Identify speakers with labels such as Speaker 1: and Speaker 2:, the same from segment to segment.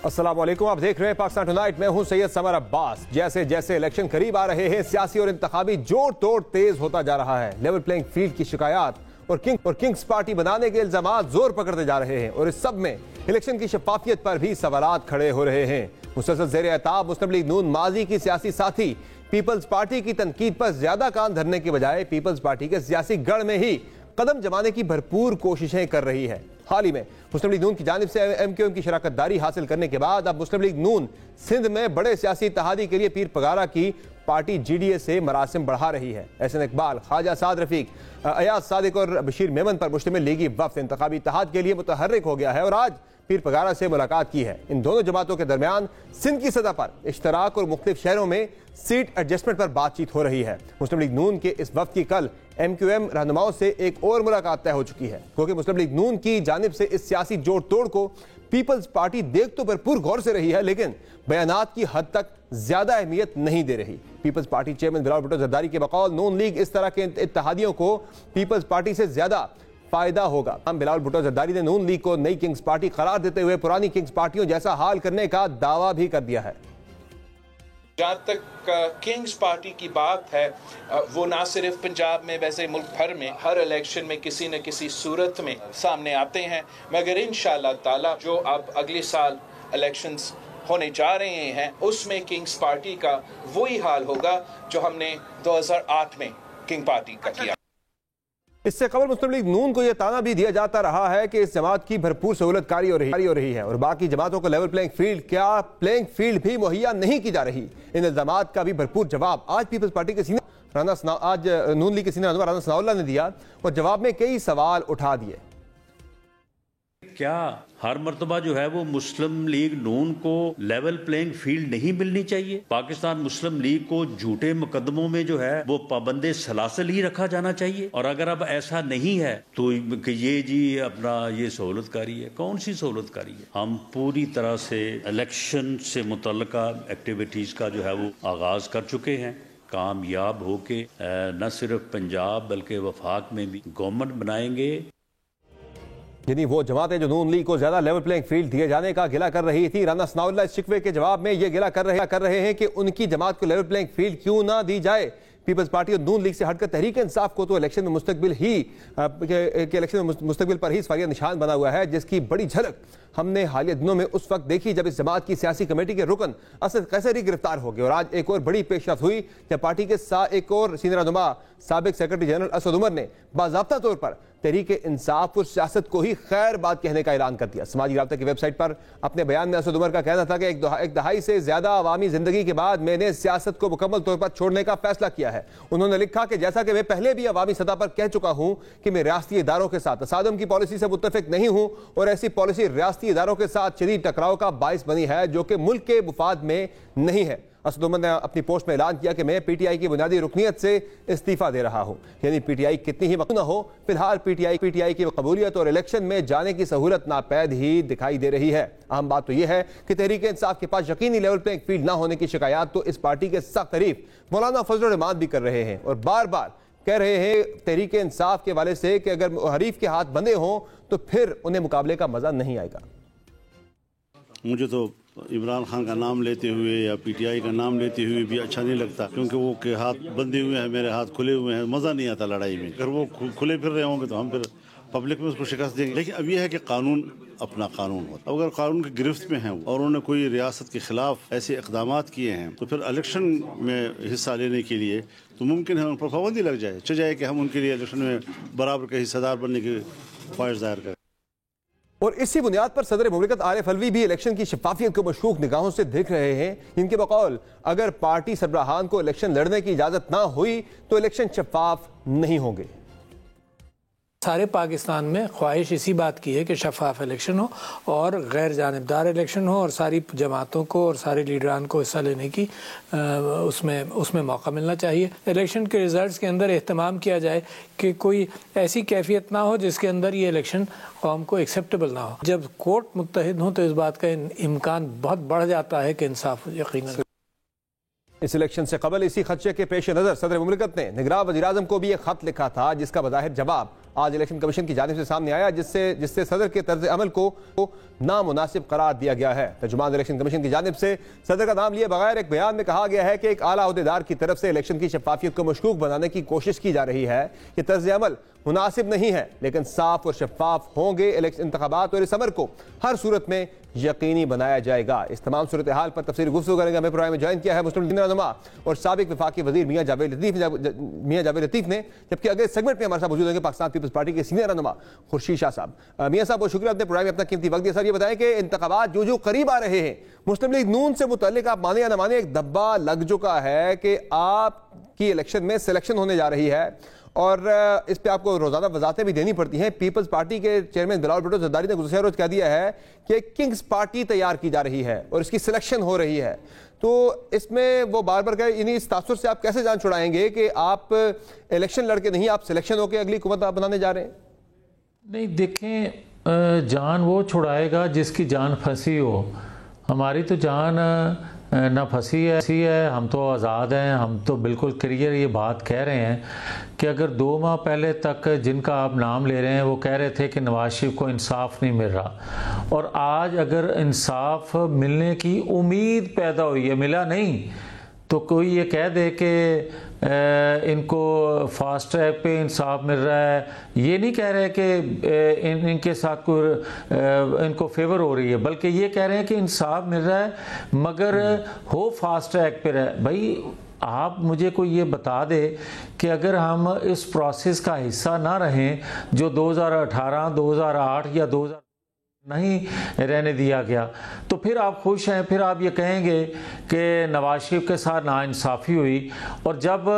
Speaker 1: अस्सलाम वालेकुम, आप देख रहे हैं पाकिस्तान टुनाइट। मैं हूं सैयद समर अब्बास। जैसे जैसे इलेक्शन करीब आ रहे हैं, सियासी और इंतखाबी जोड़ तोड़ तेज होता जा रहा है। लेवल प्लेइंग फील्ड की शिकायत और किंग्स पार्टी बनाने के इल्जाम जोर पकड़ते जा रहे हैं और इस सब में इलेक्शन की शफाफियत पर भी सवालात खड़े हो रहे हैं। मुसलसल ज़ेर एताब मुस्लिम लीग नून माजी की सियासी साथी पीपल्स पार्टी की तनकीद पर ज्यादा कान धरने के बजाय पीपल्स पार्टी के सियासी गढ़ में ही कदम जमाने की भरपूर कोशिशें कर रही है। हाल ही में मुस्लिम लीग नून की जानिब से MQM की शराकत दारी हासिल करने के बाद अब मुस्लिम लीग नून सिंध में बड़े सियासी इत्तेहादी के लिए पीर पगारा की पार्टी GDA से मरासिम बढ़ा रही है। एहसन इकबाल, ख्वाजा साद रफीक, अयाज सादिक और बशीर मेमन पर मुश्तमिल लीगी वफ्द इंतखाबी इत्तेहाद के लिए मुतहर्रिक हो गया है और आज पीर पगारा से मुलाकात की है। इन दोनों जमातों के दरमियान सिंध की सतह पर इश्तराक और मुख्तलिफ शहरों में सीट एडजस्टमेंट पर बातचीत हो रही है। मुस्लिम लीग नून के इस वफ्द की कल MQM रहनुमाओं से एक और मुलाकात तय हो चुकी है, क्योंकि मुस्लिम लीग नून की जानिब से इस सियासी जोड़ तोड़ को पीपल्स पार्टी देख तो भरपूर गौर से रही है, लेकिन बयानात की हद तक ज्यादा अहमियत नहीं दे रही। पीपल्स पार्टी चेयरमैन बिलावल भुट्टो जरदारी के बकौल नून लीग इस तरह के इत्तेहादियों को पीपल्स पार्टी से ज्यादा फायदा होगा। हम बिलावल भुट्टो जरदारी ने नून लीग को नई किंग्स पार्टी करार देते हुए पुरानी किंग्स पार्टियों जैसा हाल करने का दावा भी कर दिया है।
Speaker 2: जहाँ तक किंग्स पार्टी की बात है, वो ना सिर्फ पंजाब में, वैसे मुल्क भर में हर इलेक्शन में किसी न किसी सूरत में सामने आते हैं, मगर इंशाअल्लाह ताला जो अब अगले साल इलेक्शंस होने जा रहे हैं उसमें किंग्स पार्टी का वही हाल होगा जो हमने 2008 में किंग पार्टी का किया।
Speaker 1: इससे कबल मुस्लिम लीग नून को यह ताना भी दिया जाता रहा है कि इस जमात की भरपूर सहूलतकारी हो रही है और बाकी जमातों को लेवल प्लेइंग फील्ड भी मुहैया नहीं की जा रही। इन इल्जामात का भी भरपूर जवाब आज पीपल्स पार्टी के सीनियर नून लीग के सीनियर राना सनाउल्लाह ने दिया और जवाब में कई सवाल उठा दिए।
Speaker 3: क्या हर मर्तबा जो है वो मुस्लिम लीग नून को लेवल प्लेइंग फील्ड नहीं मिलनी चाहिए? पाकिस्तान मुस्लिम लीग को झूठे मुकदमों में जो है वो पाबंदे सलासल ही रखा जाना चाहिए? और अगर अब ऐसा नहीं है तो ये जी अपना ये सहूलतकारी है, कौन सी सहूलतकारी है? हम पूरी तरह से इलेक्शन से मुतल्लिका एक्टिविटीज का जो है वो आगाज कर चुके हैं। कामयाब होके न सिर्फ पंजाब बल्कि वफाक में भी गवर्नमेंट बनाएंगे।
Speaker 1: यानी वो जमातें जो नून लीग को ज्यादा लेवल प्लेइंग फील्ड दिए जाने का गिला कर रही थी, राना सनाउल्लाह इस शिकवे के जवाब में ये गिला कर रहे हैं कि उनकी जमात को लेवल प्लेइंग फील्ड क्यों ना दी जाए। पीपल्स पार्टी और नून लीग से हटकर तहरीक इंसाफ को तो इलेक्शन में मुस्तकबिल पर ही सवालिया निशान बना हुआ है, जिसकी बड़ी झलक हमने हालिया दिनों में उस वक्त देखी जब इस जमात की सियासी कमेटी के रुकन असद कैसरी गिरफ्तार हो गए और आज एक और बड़ी पेशरफ्त हुई जब पार्टी के एक और सीनियर रहनुमा साबिक सेक्रेटरी जनरल असद उमर ने बाज़ाब्ता तौर पर तहरीक इंसाफ और सियासत को ही खैर बात कहने का ऐलान कर दिया। समाजी राब्ता की वेबसाइट पर अपने बयान में असद उमर का कहना था कि एक दहाई से ज्यादा अवामी जिंदगी के बाद मैंने सियासत को मुकम्मल तौर पर छोड़ने का फैसला किया है। उन्होंने लिखा कि जैसा कि मैं पहले भी अवामी सतह पर कह चुका हूं कि मैं रियासती इदारों के साथ तसादुम की पॉलिसी से मुत्तफिक नहीं हूं और ऐसी पॉलिसी रियासती इदारों के साथ शदीद टकराव का बाइस बनी है जो कि मुल्क के मुफाद में नहीं है। असद उमर ने अपनी पोस्ट में ऐलान किया कि मैं PTI की बुनियादी रुकनीत से इस्तीफा दे रहा हूं। यानी PTI कितनी ही मकबूल न हो, फिलहाल PTI की कबूलियत और इलेक्शन में जाने की सहूलत नापैद ही दिखाई दे रही है। अहम बात तो यह है कि तहरीक इंसाफ के पास यकीनी लेवल प्लेइंग फील्ड न होने की शिकायत तो इस पार्टी के सख्त तरीफ मौलाना फजल रहमान भी कर रहे हैं और बार बार कह रहे हैं तहरीक इंसाफ के वाले से कि अगर हरीफ के हाथ बंधे हों तो फिर उन्हें मुकाबले का मजा नहीं आएगा।
Speaker 4: मुझे तो इमरान खान का नाम लेते हुए या PTI का नाम लेते हुए भी अच्छा नहीं लगता, क्योंकि वो के हाथ बंधे हुए हैं, मेरे हाथ खुले हुए हैं, मज़ा नहीं आता लड़ाई में। अगर वो खुले फिर रहे होंगे तो हम फिर पब्लिक में उसको शिकस्त देंगे। लेकिन अब यह है कि कानून अपना कानून होता है। अगर कानून की गिरफ्त में हैं और उन्होंने कोई रियासत के खिलाफ ऐसे इकदाम किए हैं तो फिर इलेक्शन में हिस्सा लेने के लिए तो मुमकिन है उन पर पाबंदी लग जाए, चाहे कि हम उनके लिए इलेक्शन में बराबर के हिस्सेदार बनने की ख्वाहिश जाहिर करें।
Speaker 1: और इसी बुनियाद पर सदर मुमलिकत आरिफ अलवी भी इलेक्शन की शफाफियत को मशकूक निगाहों से देख रहे हैं। इनके बकौल अगर पार्टी सरबराहान को इलेक्शन लड़ने की इजाजत ना हुई तो इलेक्शन शफाफ नहीं होंगे।
Speaker 5: सारे पाकिस्तान में ख्वाहिश इसी बात की है कि शफाफ इलेक्शन हो और गैर जानिबदार इलेक्शन हो और सारी जमातों को और सारे लीडरान को हिस्सा लेने की उसमें मौका मिलना चाहिए। इलेक्शन के रिजल्ट्स के अंदर एहतमाम किया जाए कि कोई ऐसी कैफियत ना हो जिसके अंदर ये इलेक्शन कौम को एक्सेप्टेबल ना हो। जब कोर्ट मुत्तहिद हो तो इस बात का इम्कान बहुत बढ़ जाता है कि इंसाफ यकीनन।
Speaker 1: इस इलेक्शन से कबल इसी खदशे के पेश नज़र सदर मुमलिकत ने निगरान वज़ीर-ए-आज़म को भी एक खत लिखा था जिसका बज़ाहिर जवाब आज इलेक्शन कमीशन की जानिब से सामने आया, जिससे सदर के तर्ज अमल को नामुनासिब करार दिया गया है। तर्जुमान इलेक्शन कमीशन की जानिब से सदर का नाम लिए बगैर एक बयान में कहा गया है कि एक आला ओहदेदार की तरफ से इलेक्शन की शफाफियत को मशकूक बनाने की कोशिश की जा रही है। ये तर्ज अमल मुनासिब नहीं है, लेकिन साफ और शफाफ होंगे इलेक्शन इंतखाबात और इस अमर को हर सूरत में यकीनी बनाया जाएगा। इस तमाम सूरत हाल पर तफसीली गुफ्तगू करेंगे। हमें प्रोग्राम में ज्वाइन किया है मुस्लिम लीग रहनुमा और साबिक वफाकी वजीर मियां जावेद लतीफ ने, जबकि अगले सेगमेंट में हमारे साथ मौजूद होंगे पाकिस्तान पीपल्स पार्टी के सीनियर रहनुमा खुर्शीद शाह साहब। मियां साहब बहुत शुक्रिया, अपने प्रोग्राम में अपना कीमती वक्त दिया। सर ये बताएं कि इंतखाबात जो करीब आ रहे हैं, मुस्लिम लीग नून से मुतल्लिक आप माने या न माने एक धब्बा लग चुका है कि आपकी इलेक्शन में सिलेक्शन होने जा रही है और इस पे आपको रोजाना वजाहतें भी देनी पड़ती हैं। पीपल्स पार्टी के चेयरमैन बिलावल भुट्टो जरदारी ने गुज़श्ता रोज कह दिया है कि किंग्स पार्टी तैयार की जा रही है और इसकी सिलेक्शन हो रही है। तो इसमें वो बार बार कह, इन्हीं इस तासुर से आप कैसे जान छुड़ाएंगे कि आप इलेक्शन लड़के नहीं, आप सिलेक्शन होकर अगली हुकूमत आप बनाने जा रहे हैं?
Speaker 6: नहीं, देखें, जान वो छुड़ाएगा जिसकी जान फंसी हो। हमारी तो जान ना फंसी है, हम तो आज़ाद हैं। हम तो बिल्कुल क्लियर ये बात कह रहे हैं कि अगर 2 माह पहले तक जिनका आप नाम ले रहे हैं वो कह रहे थे कि नवाज शरीफ को इंसाफ नहीं मिल रहा, और आज अगर इंसाफ मिलने की उम्मीद पैदा हुई है, मिला नहीं, तो कोई ये कह दे कि इनको फास्ट ट्रैक पे इंसाफ मिल रहा है, ये नहीं कह रहे कि इनके साथ कोई इनको फेवर हो रही है, बल्कि ये कह रहे हैं कि इंसाफ मिल रहा है मगर हो फास्ट ट्रैक पे रहे। भाई आप मुझे कोई ये बता दे कि अगर हम इस प्रोसेस का हिस्सा ना रहें जो 2018, 2008 या 2000 नहीं रहने दिया गया, तो फिर आप खुश हैं, फिर आप ये कहेंगे कि नवाज शरीफ के साथ नाइंसाफ़ी हुई। और जब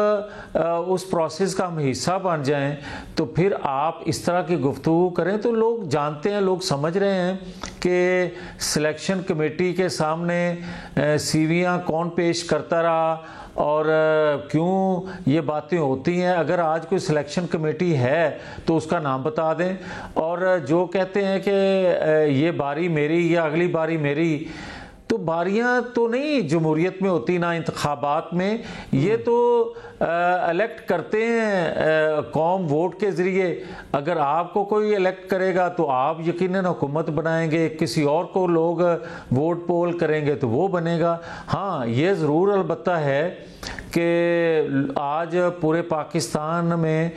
Speaker 6: उस प्रोसेस का हम हिस्सा बन जाएं तो फिर आप इस तरह की गुफ्तगू करें तो लोग जानते हैं, लोग समझ रहे हैं कि सिलेक्शन कमेटी के सामने सीवियां कौन पेश करता रहा और क्यों ये बातें होती हैं। अगर आज कोई सिलेक्शन कमेटी है तो उसका नाम बता दें, और जो कहते हैं कि ये बारी मेरी या अगली बारी मेरी, तो बारियां तो नहीं जमहूरियत में होती ना इंतखाबात में, ये तो इलेक्ट करते हैं कौम वोट के ज़रिए। अगर आपको कोई इलेक्ट करेगा तो आप यकीनन हुकूमत बनाएंगे, किसी और को लोग वोट पोल करेंगे तो वो बनेगा। हाँ, ये ज़रूर अलबत्ता है कि आज पूरे पाकिस्तान में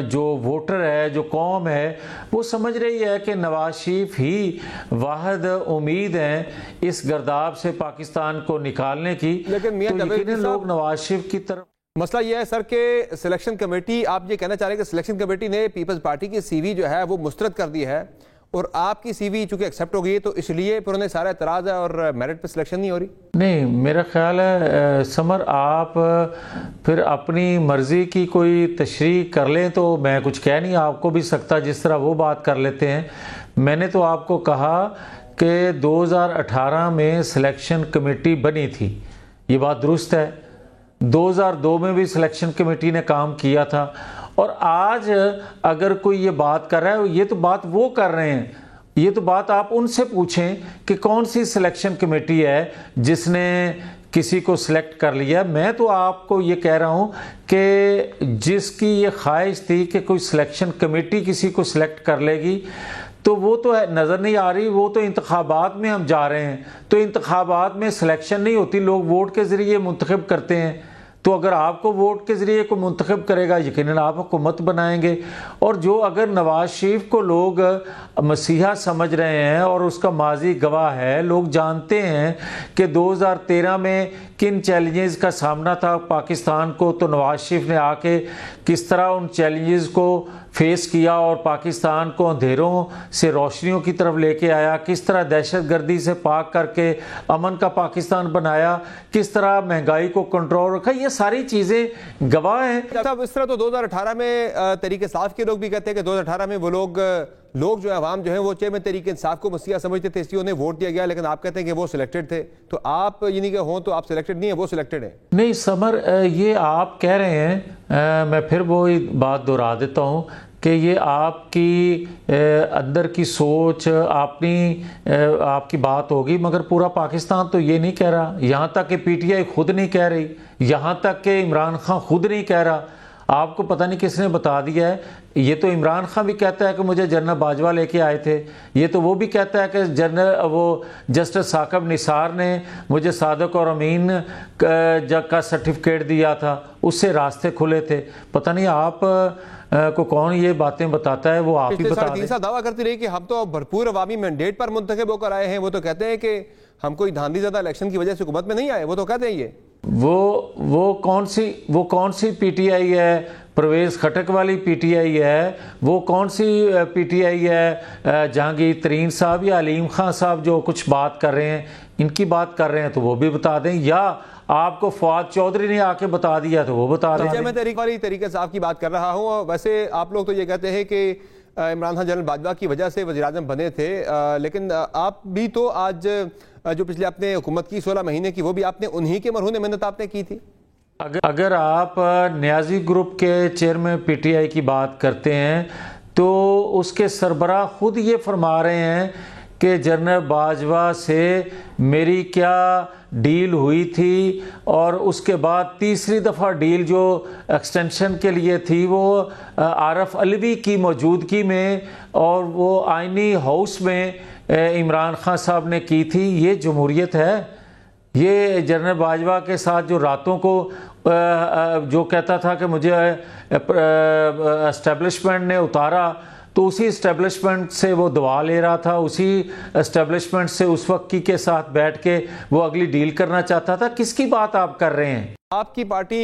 Speaker 6: जो वोटर है, जो कौम है, वो समझ रही है कि नवाज शरीफ ही वाहिद उम्मीद है इस गर्दाब से पाकिस्तान को निकालने की।
Speaker 1: लेकिन
Speaker 6: तो यकीनन लोग नवाज शरीफ की तरफ।
Speaker 1: मसला यह है सर कि सिलेक्शन कमेटी, आप ये कहना चाह रहे हैं कि सिलेक्शन कमेटी ने पीपल्स पार्टी की सीवी जो है वो मुस्तरद कर दी है और आपकी सीवी चूंकि एक्सेप्ट हो गई है तो इसलिए फिर उन्हें सारा एतराज़ है और मेरिट पे सिलेक्शन नहीं हो रही?
Speaker 6: नहीं, मेरा ख्याल है समर, आप फिर अपनी मर्ज़ी की कोई तशरीह कर लें तो मैं कुछ कह नहीं आपको भी सकता जिस तरह वो बात कर लेते हैं। मैंने तो आपको कहा कि 2018 में सिलेक्शन कमेटी बनी थी, ये बात दुरुस्त है। 2002 में भी सिलेक्शन कमेटी ने काम किया था, और आज अगर कोई ये बात कर रहा है, ये तो बात वो कर रहे हैं, ये तो बात आप उनसे पूछें कि कौन सी सिलेक्शन कमेटी है जिसने किसी को सिलेक्ट कर लिया। मैं तो आपको ये कह रहा हूँ कि जिसकी ये ख्वाहिश थी कि कोई सिलेक्शन कमेटी किसी को सिलेक्ट कर लेगी, तो वो तो नज़र नहीं आ रही। वो तो इंतखाबात में हम जा रहे हैं, तो इंतखाबात में सिलेक्शन नहीं होती, लोग वोट के ज़रिए मुंतखब करते हैं। तो अगर आपको वोट के ज़रिए को मुंतखब करेगा, यकीनन आप हुकूमत बनाएंगे। और जो अगर नवाज शरीफ को लोग मसीहा समझ रहे हैं और उसका माजी गवाह है, लोग जानते हैं कि 2013 में किन चैलेंजेस का सामना था पाकिस्तान को, तो नवाज शरीफ ने आके किस तरह उन चैलेंजेस को फेस किया और पाकिस्तान को अंधेरों से रोशनियों की तरफ लेके आया, किस तरह दहशतगर्दी से पाक करके अमन का पाकिस्तान बनाया, किस तरह महंगाई को कंट्रोल रखा, ये सारी चीज़ें गवाह हैं।
Speaker 1: तब इस तरह तो 2018 में तहरीक इंसाफ के लोग भी कहते हैं कि 2018 में वो लोग जो है अवाम जो है वो चेयरमैन तहरीक इंसाफ को मसीहा समझते थे, इसलिए उन्हें वोट दिया गया, लेकिन आप कहते हैं कि वो सिलेक्टेड थे। तो आप यानी कि हों तो आप सिलेक्टेड नहीं है, वो सिलेक्टेड है।
Speaker 6: नहीं समर, ये आप कह रहे हैं, मैं फिर वो बात दोहरा देता हूँ कि ये आपकी अंदर की सोच, आपकी बात होगी, मगर पूरा पाकिस्तान तो ये नहीं कह रहा। यहाँ तक कि PTI खुद नहीं कह रही, यहाँ तक कि इमरान खान खुद नहीं कह रहा। आपको पता नहीं किसने बता दिया है। ये तो इमरान खान भी कहता है कि मुझे जनरल बाजवा लेके आए थे, ये तो वो भी कहता है कि जस्टिस साकिब निसार ने मुझे सादिक और अमीन का सर्टिफिकेट दिया था, उससे रास्ते खुले थे। पता नहीं आप को कौन ये बातें बताता है, वो आप ही बता दें।
Speaker 1: दावा करती रही कि हम तो भरपूर अवामी मैंडेट पर मुंतखब होकर आए हैं। वो तो कहते हैं कि हम कोई धांधली ज़्यादा इलेक्शन की वजह से हुकूमत में नहीं आए, वो तो कहते हैं ये।
Speaker 6: वो कौन सी पीटीआई है? परवेज खटक वाली पीटीआई है? वो कौन सी पीटीआई है? जहांगीर तरीन साहब या अलीम खान साहब जो कुछ बात कर रहे हैं, इनकी बात कर रहे हैं तो वो भी बता दें, या आपको फवाद चौधरी ने आके बता दिया तो वो बता दें।
Speaker 1: मैं तहरीक वाली तरीके से आपकी बात कर रहा हूँ। वैसे आप लोग तो ये कहते हैं कि इमरान खान जनरल बाजवा की वजह से वज़ीर-ए-आज़म बने थे, लेकिन आप भी तो आज जो पिछले आपने हुकूमत की 16 महीने की, वो भी आपने उन्हीं के मरहून मेहनत आपने की थी।
Speaker 6: अगर आप न्याजी ग्रुप के चेयरमैन पीटीआई की बात करते हैं तो उसके सरबराह खुद ये फरमा रहे हैं कि जनरल बाजवा से मेरी क्या डील हुई थी, और उसके बाद तीसरी दफ़ा डील जो एक्सटेंशन के लिए थी वो आरफ अलवी की मौजूदगी में और वो आईनी हाउस में इमरान खान साहब ने की थी। ये जमहूरियत है? ये जनरल बाजवा के साथ जो रातों को जो कहता था कि मुझे एस्टेब्लिशमेंट ने उतारा, तो उसी एस्टेब्लिशमेंट से वो दवा ले रहा था, उसी एस्टेब्लिशमेंट से उस वक्त की के साथ बैठ के वो अगली डील करना चाहता था। किसकी बात आप कर रहे हैं?
Speaker 1: आपकी पार्टी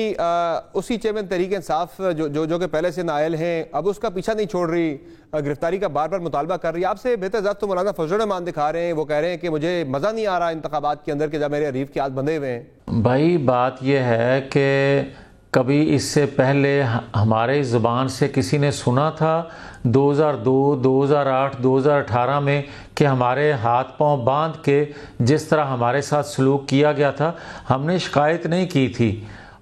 Speaker 1: उसी चेयरमैन तहरीक इंसाफ जो कि पहले से नायल हैं, अब उसका पीछा नहीं छोड़ रही, गिरफ्तारी का बार बार मुतालबा कर रही है। आपसे बेहतर ज़ात तो मौलाना फजल रहमान दिखा रहे हैं। वो कह रहे हैं कि मुझे मज़ा नहीं आ रहा इंतखाबात के अंदर कि जब मेरे अरीफ के हाथ बंधे हुए हैं।
Speaker 6: भाई बात यह है कि कभी इससे पहले हमारे ज़ुबान से किसी ने सुना था 2002, 2008, 2018 में कि हमारे हाथ पांव बांध के जिस तरह हमारे साथ सलूक किया गया था, हमने शिकायत नहीं की थी।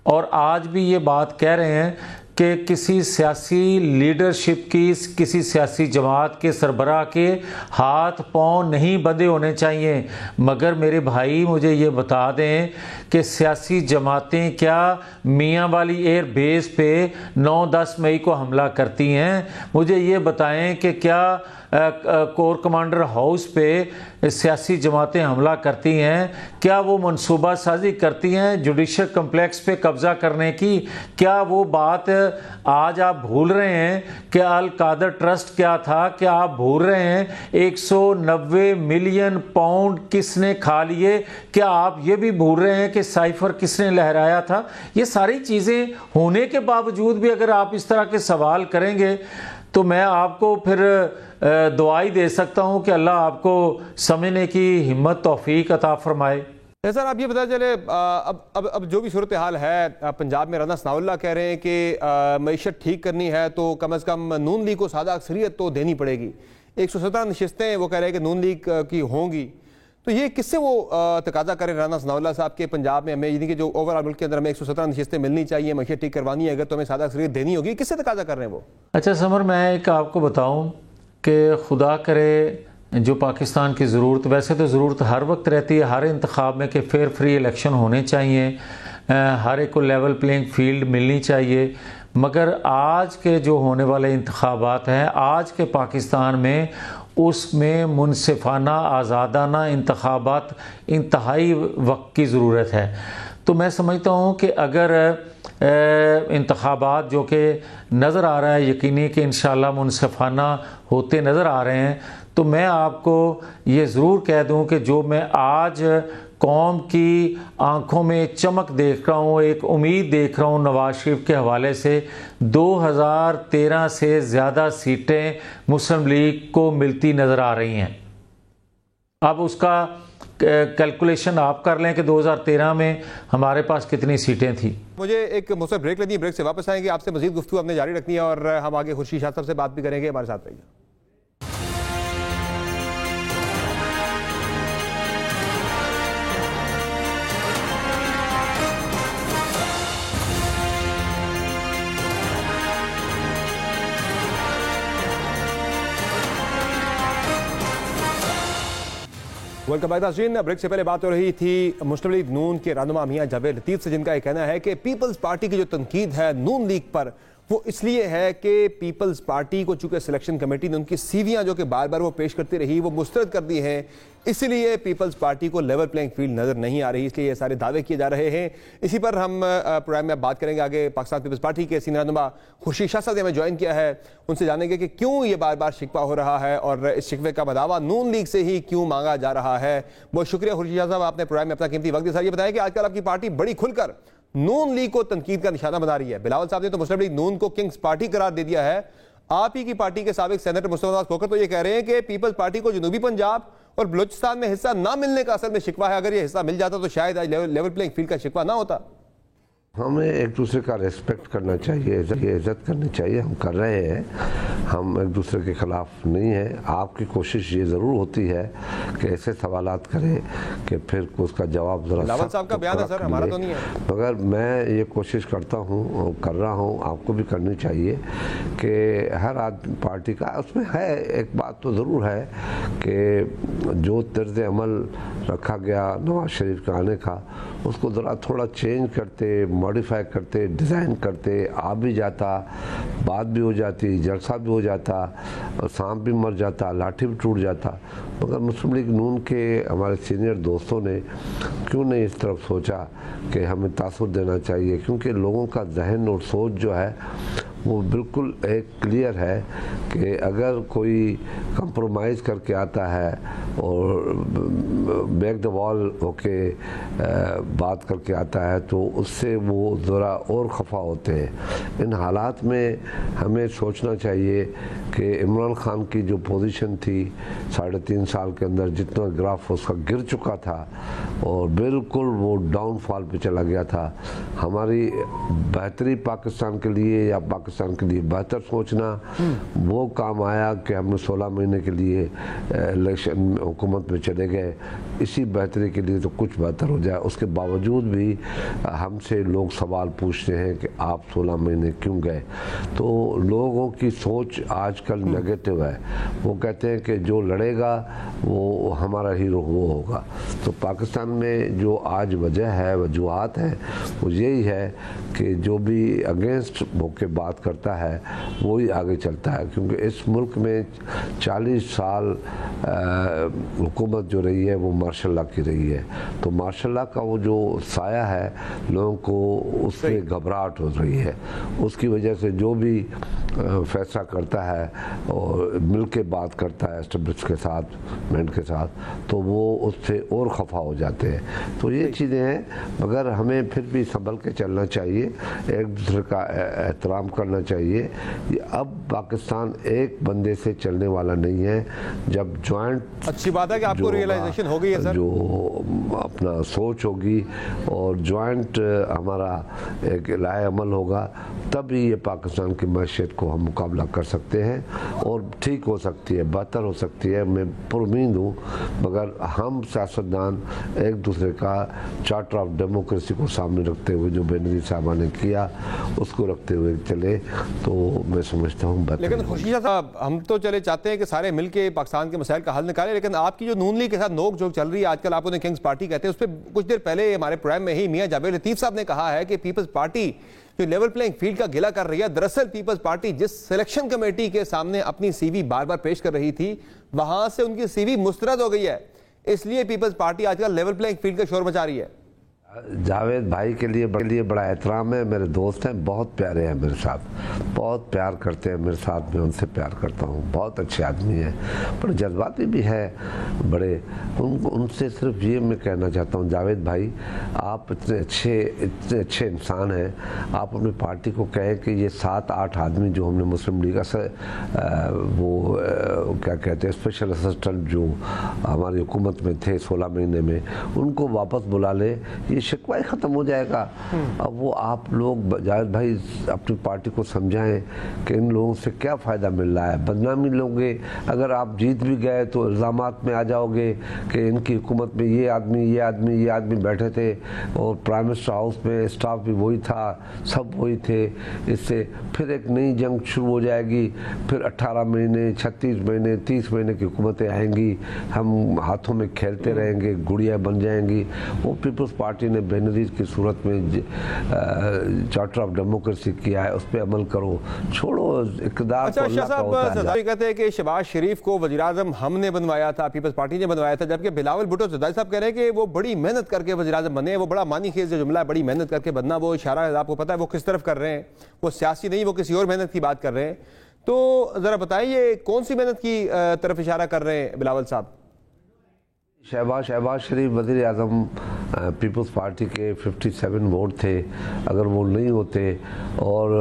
Speaker 6: और आज भी ये बात कह रहे हैं कि किसी सियासी लीडरशिप की, किसी सियासी जमात के सरबराह के हाथ पांव नहीं बंधे होने चाहिए। मगर मेरे भाई मुझे ये बता दें कि सियासी जमातें क्या मियाँ वाली एयर बेस पे 9-10 मई को हमला करती हैं? मुझे ये बताएं कि क्या कोर कमांडर हाउस पे सियासी जमातें हमला करती हैं? क्या वो मनसूबा साजी करती हैं जुडिशल कम्प्लेक्स पे कब्जा करने की? क्या वो बात आज आप भूल रहे हैं कि अल कादर ट्रस्ट क्या था? क्या आप भूल रहे हैं 190 मिलियन पाउंड किसने खा लिए? क्या आप ये भी भूल रहे हैं कि साइफर किसने लहराया था? ये सारी चीज़ें होने के बावजूद भी अगर आप इस तरह के सवाल करेंगे तो मैं आपको फिर दुआई दे सकता हूं कि अल्लाह आपको समझने की हिम्मत तौफीक अता फरमाए।
Speaker 1: सर आप ये पता चले अब जो भी सूरत हाल है पंजाब में, राना सनाउल्लाह कह रहे हैं कि मईशत ठीक करनी है तो कम से कम नून लीग को सादा अक्सरियत तो देनी पड़ेगी। 117 नशिस्तें वो कह रहे हैं कि नून लीग की होंगी, तो ये किससे वो तकाजा करें राना सनाउल्लाह साहब के पंजाब में हमें यानी कि जो ओवरऑल मुल्क के अंदर हमें 117 नशिस्तें मिलनी चाहिए, मईशत ठीक करवानी है अगर तो हमें सादा अक्सरियत देनी होगी, किससे तकाजा कर रहे हैं वो?
Speaker 6: अच्छा समर, मैं एक आपको बताऊं कि खुदा करे जो पाकिस्तान की ज़रूरत, वैसे तो ज़रूरत हर वक्त रहती है हर इंतखाब में कि फेयर फ्री इलेक्शन होने चाहिए, हर एक को लेवल प्लेइंग फील्ड मिलनी चाहिए, मगर आज के जो होने वाले इंतखाबात हैं आज के पाकिस्तान में, उसमें मुनसिफाना आज़ादाना इंतखाबात इंतहाई वक्त की ज़रूरत है। तो मैं समझता हूँ कि अगर इंतखाबात जो कि नज़र आ रहा है यकीनी कि इंशाअल्लाह मुनसिफाना होते नज़र आ रहे हैं, तो मैं आपको ये ज़रूर कह दूँ कि जो मैं आज कौम की आंखों में चमक देख रहा हूँ, एक उम्मीद देख रहा हूँ नवाज शरीफ के हवाले से, 2013 से ज़्यादा सीटें मुस्लिम लीग को मिलती नज़र आ रही हैं। अब उसका कैलकुलेशन आप कर लें कि 2013 में हमारे पास कितनी सीटें थी।
Speaker 1: मुझे एक मुझसे ब्रेक लेनी है, ब्रेक से वापस आएंगे, आपसे मजीद गुफ्तगू हमने जारी रखनी है और हम आगे खुर्शीद शाह साहब से बात भी करेंगे। हमारे साथ रहिए। वेलकम बैक नाज़रीन। ब्रेक से पहले बात हो रही थी मुस्लिम लीग नून के रहनुमा मियां जावेद लतीफ़ से, जिनका यह कहना है कि पीपल्स पार्टी की जो तनकीद है नून लीग पर वो इसलिए है कि पीपल्स पार्टी को चूंकि सिलेक्शन कमेटी ने उनकी सीवियां जो कि बार बार वो पेश करती रही वो मुस्तरद कर दी हैं, इसलिए पीपल्स पार्टी को लेवल प्लेइंग फील्ड नजर नहीं आ रही, इसलिए ये सारे दावे किए जा रहे हैं। इसी पर हम प्रोग्राम में बात करेंगे आगे। पाकिस्तान पीपल्स पार्टी के सीनियर रहनुमा खुर्शीद शाह साहब ने हमें ज्वाइन किया है, उनसे जानेंगे कि क्यों ये बार बार शिकवा हो रहा है और इस शिकवे का बदावा नून लीग से ही क्यों मांगा जा रहा है। बहुत शुक्रिया खुर्शीद शाह साहब, आपने प्रोग्राम में अपना कीमती वक्त दिया। सर ये बताया कि आजकल आपकी पार्टी बड़ी खुलकर नून लीग को तनकीद का निशाना बना रही है। बिलावल साहब ने तो मुस्लिम लीग नून को किंग्स पार्टी करार दे दिया है। आप ही की पार्टी के साबिक सेनेटर मुस्तफा खोखर तो ये कह रहे हैं कि पीपल्स पार्टी को जनूबी पंजाब और बलूचिस्तान में हिस्सा ना मिलने का असल में शिकवा है। अगर ये हिस्सा मिल जाता तो शायद आज लेवल प्लेइंग फील्ड का शिकवा ना होता।
Speaker 7: हमें एक दूसरे का रेस्पेक्ट करना चाहिए, इज्जत करनी चाहिए, हम कर रहे हैं। हम एक दूसरे के खिलाफ नहीं है। आपकी कोशिश ये ज़रूर होती है कि ऐसे सवालात करें कि फिर उसका जवाब ज़रा
Speaker 1: बिलावल साहब का बयान है सर, हमारा तो नहीं है।
Speaker 7: मगर मैं ये कोशिश करता हूँ और कर रहा हूँ, आपको भी करनी चाहिए कि हर आदमी पार्टी का उसमें है। एक बात तो ज़रूर है कि जो तर्ज अमल रखा गया नवाज शरीफ के आने का, उसको ज़रा थोड़ा चेंज करते, मॉडिफाई करते, डिज़ाइन करते, आ भी जाता, बात भी हो जाती, जलसा भी हो जाता, सांप भी मर जाता, लाठी भी टूट जाता। मगर मुस्लिम लीग नून के हमारे सीनियर दोस्तों ने क्यों नहीं इस तरफ सोचा कि हमें तासुर देना चाहिए, क्योंकि लोगों का जहन और सोच जो है वो बिल्कुल एक क्लियर है कि अगर कोई कंप्रोमाइज़ करके आता है और बैक द वॉल होके बात करके आता है तो उससे वो ज़रा और खफा होते हैं। इन हालात में हमें सोचना चाहिए कि इमरान खान की जो पोजीशन थी 3.5 साल के अंदर, जितना ग्राफ उसका गिर चुका था और बिल्कुल वो डाउनफॉल पे चला गया था। हमारी बेहतरी पाकिस्तान के लिए या पाकिस्तान के लिए बेहतर सोचना वो काम आया कि हमने 16 महीने के लिए इलेक्शन हुकूमत में चले गए। इसी बेहतरी के लिए तो कुछ बेहतर हो जाए, उसके बावजूद भी हमसे लोग सवाल पूछते हैं कि आप 16 महीने क्यों गए। तो लोगों की सोच आजकल नेगेटिव है। वो कहते हैं कि जो लड़ेगा वो हमारा हीरो वो होगा। तो पाकिस्तान में जो आज वजह है, वजूहात है, वो यही है कि जो भी अगेंस्ट होकर बात करता है वही आगे चलता है। क्योंकि इस मुल्क में 40 साल हुकूमत जो रही है वो मार्शल लॉ की रही है। तो मार्शल लॉ का वो जो साया है लोगों को उससे घबराहट हो रही है। उसकी वजह से जो भी फैसला करता है और मिल के बात करता है एस्टेब्लिश के साथ, मैंट के साथ, तो वो उससे और खफा हो जाते हैं। तो ये चीज़ें हैं, मगर हमें फिर भी संभल के चलना चाहिए, एक दूसरे का एहतराम करना चाहिए। अब पाकिस्तान एक बंदे से चलने वाला नहीं है। जब जॉइंट,
Speaker 1: अच्छी बात है कि आपको रियलाइजेशन हो गई है सर,
Speaker 7: जो अपना सोच होगी और जॉइंट हमारा एक लाए अमल होगा, तभी ये पाकिस्तान की मैशियत को हम मुकाबला कर सकते हैं और ठीक हो सकती है, बेहतर हो सकती है। मैं पुरुमीद हूँ। मगर हम सियासतदान एक दूसरे का चार्टर ऑफ डेमोक्रेसी को सामने रखते हुए, जो बेनज़ीर साहबा ने किया उसको रखते हुए चले तो मैं समझता हूँ बेहतर।
Speaker 1: लेकिन खुर्शीद साहब, हम तो चले चाहते हैं कि सारे मिलके पाकिस्तान के मसाइल का हल निकालें, लेकिन आपकी जो नून लीग के साथ नोक झोंक चल रही है आजकल, आप उन्हें किंग्स पार्टी कहते हैं, उस पर कुछ देर पहले हमारे प्रोग्राम में ही मियां जावेद लतीफ़ साहब ने कहा है कि पीपल्स पार्टी जो लेवल प्लेइंग फील्ड का गिला कर रही है, दरअसल पीपल्स पार्टी जिस सिलेक्शन कमेटी के सामने अपनी सीवी बार बार पेश कर रही थी वहां से उनकी सीवी मुस्तरद हो गई है, इसलिए पीपल्स पार्टी आजकल लेवल प्लेइंग फील्ड का शोर मचा रही है।
Speaker 7: जावेद भाई के लिए बड़ा एहतराम है, मेरे दोस्त हैं, बहुत प्यारे हैं मेरे साथ, बहुत प्यार करते हैं मेरे साथ, मैं उनसे प्यार करता हूँ। बहुत अच्छे आदमी हैं, बड़े जज्बाती भी है, बड़े उनसे सिर्फ ये मैं कहना चाहता हूँ, जावेद भाई आप इतने अच्छे इंसान हैं, आप अपनी पार्टी को कहें कि ये 7-8 आदमी जो हमने मुस्लिम लीग वो क्या कहते हैं स्पेशल असिस्टेंट जो हमारी हुकूमत में थे 16 महीने में, उनको वापस बुला ले, ये शिकवा ही ख़त्म हो जाएगा। अब वो आप लोग जावेद भाई अपनी पार्टी को समझाएं कि इन लोगों से क्या फ़ायदा मिल रहा है। बदनामी लोगे, अगर आप जीत भी गए तो इल्ज़ामात में आ जाओगे कि इनकी हुकूमत में ये आदमी बैठे थे और प्राइम मिनिस्टर हाउस में स्टाफ भी वही था, सब वही थे। इससे फिर एक नई जंग शुरू हो जाएगी, फिर 18 महीने 36 महीने 30 महीने की हुकूमतें आएंगी, हम हाथों में खेलते रहेंगे, गुड़िया बन जाएंगी। वो पीपल्स पार्टी ने बेनजीर की सूरत में चार्टर ऑफ डेमोक्रेसी किया है, उस पर अमल करो, छोड़ो इक़्तिदार।
Speaker 1: अच्छा शाह साहब, ज़रदारी कहते हैं कि शहबाज शरीफ को वज़ीर-ए-आज़म हमने बनवाया था, पीपल्स पार्टी ने बनवाया था, जबकि बिलावल भुट्टो ज़रदारी साहब कह रहे हैं कि वो बड़ी मेहनत करके वज़ीर-ए-आज़म बने। वो बड़ा मानी खेज जो जुमला है, बड़ी मेहनत करके बनना, वो इशारा है, आपको पता है वो किस तरफ कर रहे हैं, वो सियासी नहीं, वो किसी और मेहनत की बात कर रहे हैं। तो ज़रा बताइए कौन सी मेहनत की तरफ इशारा कर रहे हैं बिलावल साहब?
Speaker 7: शहबाज शरीफ वज़ीर आज़म पीपल्स पार्टी के 57 वोट थे, अगर वो नहीं होते और